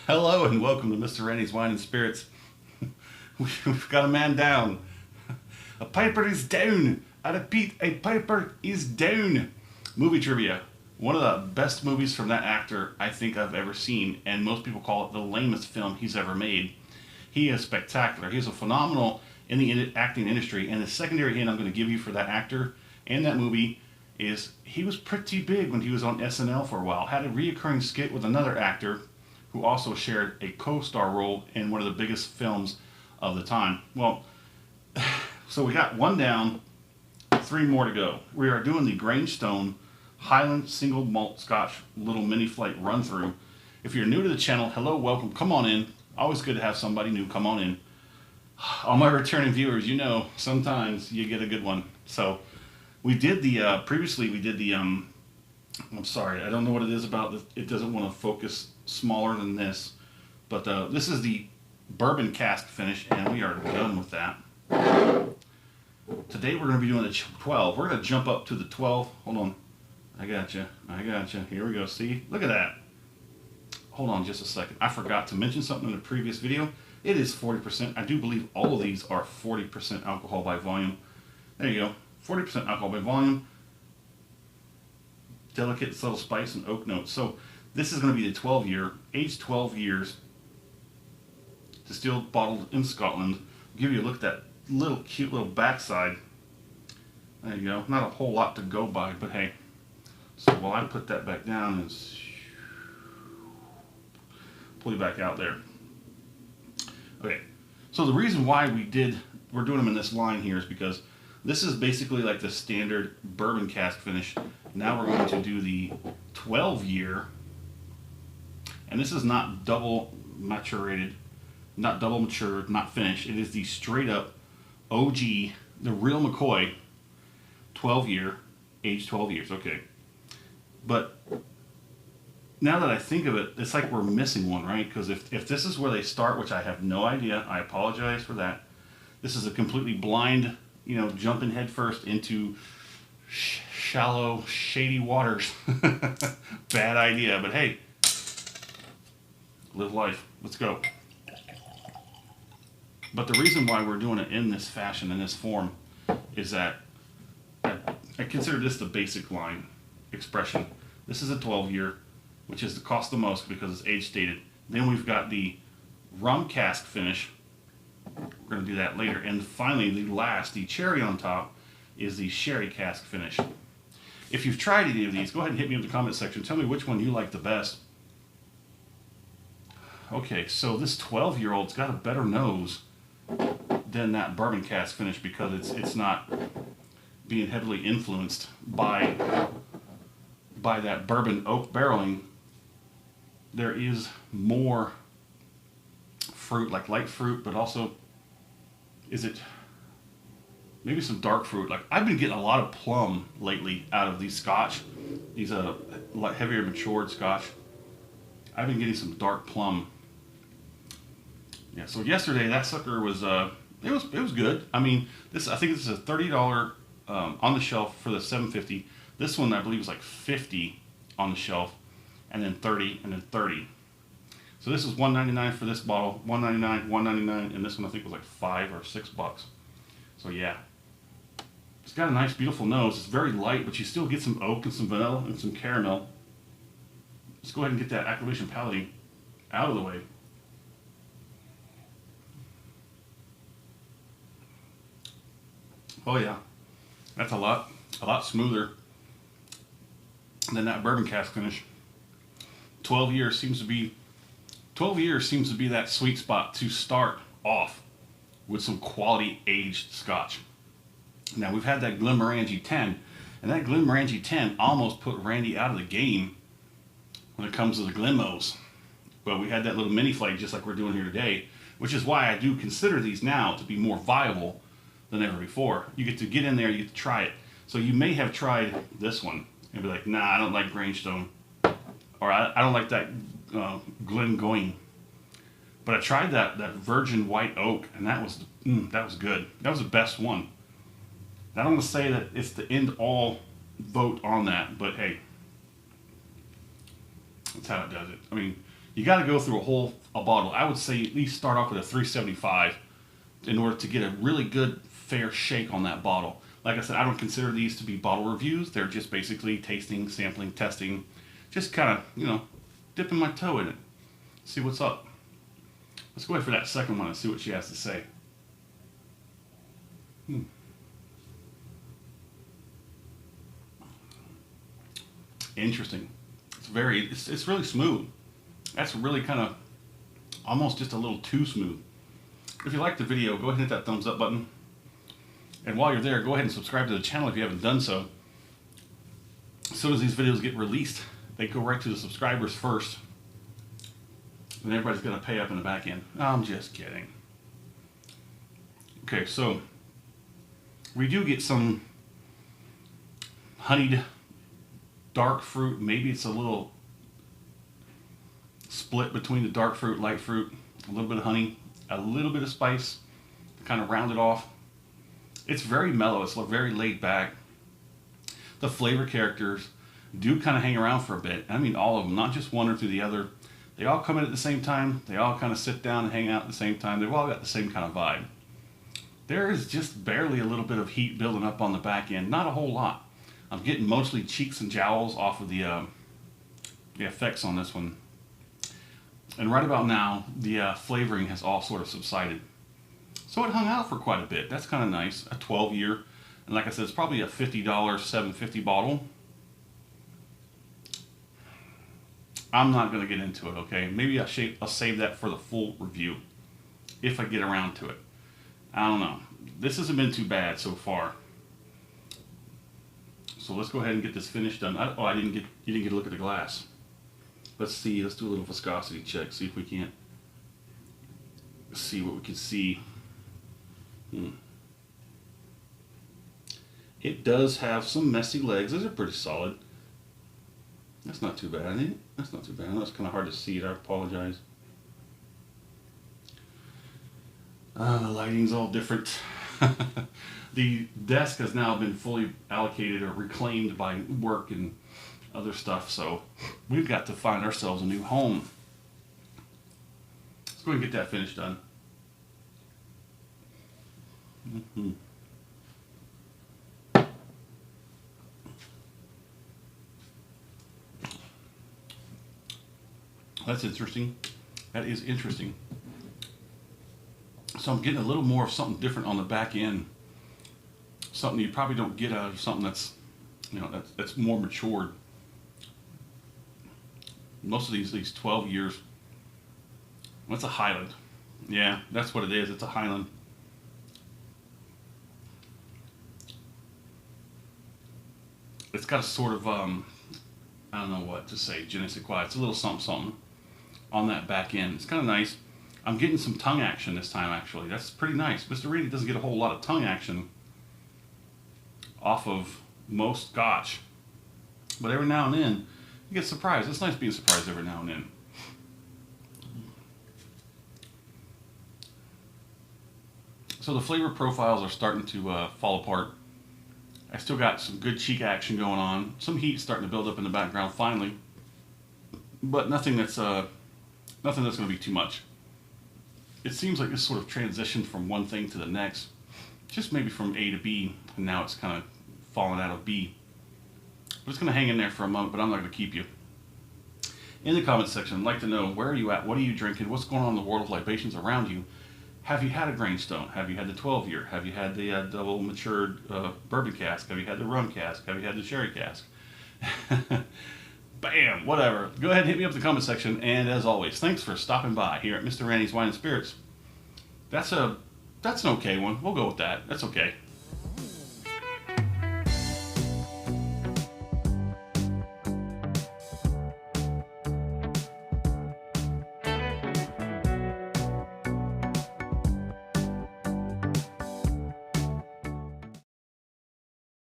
Hello and welcome to Mr. Randy's Wine and Spirits. We've got a man down. A piper is down. I repeat, a piper is down. Movie trivia. One of the best movies from that actor I think I've ever seen, and most people call it the lamest film he's ever made. He is spectacular. He's a phenomenal in the acting industry, and the secondary hint I'm going to give you for that actor and that movie is he was pretty big when he was on SNL for a while. Had a reoccurring skit with another actor who also shared a co-star role in one of the biggest films of the time. Well, so we got one down, three more to go. We are doing the Grangestone Highland single malt Scotch little mini flight run through. If you're new to the channel, hello, welcome, come on in. Always good to have somebody new, come on in. All my returning viewers, you know, sometimes you get a good one. So we did the, previously we did the, I'm sorry, I don't know what it is about it doesn't want to focus smaller than this, but this is the bourbon cask finish, and we are done with that. Today we're going to be doing the 12. We're going to jump up to the 12. Hold on. I got you. Here we go. See? Look at that. Hold on just a second. I forgot to mention something in the previous video. It is 40%. I do believe all of these are 40% alcohol by volume. There you go. 40% alcohol by volume. Delicate, subtle spice and oak notes. So this is going to be the 12 year, aged 12 years, distilled, bottled in Scotland. I'll give you a look at that little cute little backside. There you go. Not a whole lot to go by, but hey. So while I put that back down and pull you back out there. Okay. So the reason why we're doing them in this line here is because this is basically like the standard bourbon cask finish. Now we're going to do the 12 year, and this is not double maturated, not double matured, not finished. It is the straight up OG, the real McCoy 12 year, age 12 years. Okay. But now that I think of it, it's like we're missing one, right? Because if this is where they start, which I have no idea, I apologize for that. This is a completely blind, you know, jumping headfirst into shallow, shady waters. Bad idea, but hey, live life. Let's go. But the reason why we're doing it in this fashion, in this form, is that I consider this the basic line expression. This is a 12 year, which is the cost the most because it's age stated. Then we've got the rum cask finish. We're going to do that later. And finally, the cherry on top, is the sherry cask finish. If you've tried any of these, go ahead and hit me in the comment section. Tell me which one you like the best. Okay, so this 12-year-old's got a better nose than that bourbon cask finish because it's not being heavily influenced by that bourbon oak barreling. There is more fruit, like light fruit, but also, is it maybe some dark fruit? Like I've been getting a lot of plum lately out of these Scotch, these heavier matured Scotch. I've been getting some dark plum. Yeah. So yesterday that sucker was it was good. I mean, I think this is a $30 on the shelf for the 750. This one I believe is like 50 on the shelf, and then 30, and then 30. So this is $1.99 for this bottle, $1.99, $1.99, and this one I think was like $5 or $6. So yeah, it's got a nice, beautiful nose. It's very light, but you still get some oak and some vanilla and some caramel. Let's go ahead and get that activation palating out of the way. Oh yeah, that's a lot smoother than that bourbon cask finish. 12 years seems to be that sweet spot to start off with some quality aged Scotch. Now we've had that Glenmorangie 10, and that Glenmorangie 10 almost put Randy out of the game when it comes to the Glenmos. But we had that little mini flight just like we're doing here today, which is why I do consider these now to be more viable than ever before. You get to get in there, you get to try it. So you may have tried this one and be like, nah, I don't like Grangestone, or I don't like that Glengoyne. But I tried that virgin white oak, and that was good. That was the best one. I don't want to say that it's the end all vote on that, but hey, that's how it does it. I mean, You got to go through a bottle. I would say at least start off with a 375 in order to get a really good, fair shake on that bottle. Like I said, I don't consider these to be bottle reviews. They're just basically tasting, sampling, testing, just kind of, you know, dipping my toe in it. See what's up. Let's go ahead for that second one and see what she has to say. Interesting. It's really smooth. That's really kind of almost just a little too smooth. If you like the video, go ahead and hit that thumbs up button. And while you're there, go ahead and subscribe to the channel if you haven't done so. As soon as these videos get released, they go right to the subscribers first. And everybody's going to pay up in the back end. I'm just kidding. Okay, so we do get some honeyed dark fruit. Maybe it's a little split between the dark fruit, light fruit, a little bit of honey, a little bit of spice to kind of round it off. It's very mellow. It's very laid back. The flavor characters do kind of hang around for a bit. I mean, all of them, not just one or through the other. They all come in at the same time. They all kind of sit down and hang out at the same time. They've all got the same kind of vibe. There is just barely a little bit of heat building up on the back end. Not a whole lot. I'm getting mostly cheeks and jowls off of the effects on this one. And right about now, the flavoring has all sort of subsided. So it hung out for quite a bit. That's kind of nice. A 12-year. And like I said, it's probably a $50, $7.50 bottle. I'm not going to get into it, okay? Maybe I'll save that for the full review, if I get around to it. I don't know. This hasn't been too bad so far. So let's go ahead and get this finish done. You didn't get a look at the glass. Let's see, let's do a little viscosity check, see if we can't see what we can see. It does have some messy legs. Those are pretty solid. That's not too bad, isn't it? That's not too bad. I know it's kind of hard to see it. I apologize. The lighting's all different. The desk has now been fully allocated or reclaimed by work and other stuff, so we've got to find ourselves a new home. Let's go ahead and get that finish done. That's interesting. That is interesting. So I'm getting a little more of something different on the back end. Something you probably don't get out of something that's, you know, that's more matured. Most of these 12 years. What's a Highland? Yeah, that's what it is. It's a Highland. It's got a sort of, I don't know what to say, je ne sais quoi. It's a little something something on that back end. It's kind of nice. I'm getting some tongue action this time, actually. That's pretty nice. Mr. Randy doesn't get a whole lot of tongue action off of most Scotch. But every now and then, you get surprised. It's nice being surprised every now and then. So the flavor profiles are starting to fall apart. I still got some good cheek action going on. Some heat starting to build up in the background finally. But nothing that's going to be too much. It seems like this sort of transitioned from one thing to the next. Just maybe from A to B, and now it's kind of fallen out of B. But it's going to hang in there for a moment, but I'm not going to keep you. In the comments section, I'd like to know, where are you at? What are you drinking? What's going on in the world of libations around you? Have you had a Grangestone? Have you had the 12-year? Have you had the double matured bourbon cask? Have you had the rum cask? Have you had the sherry cask? Bam, whatever. Go ahead and hit me up in the comment section. And as always, thanks for stopping by here at Mr. Randy's Wine and Spirits. That's an okay one. We'll go with that. That's okay.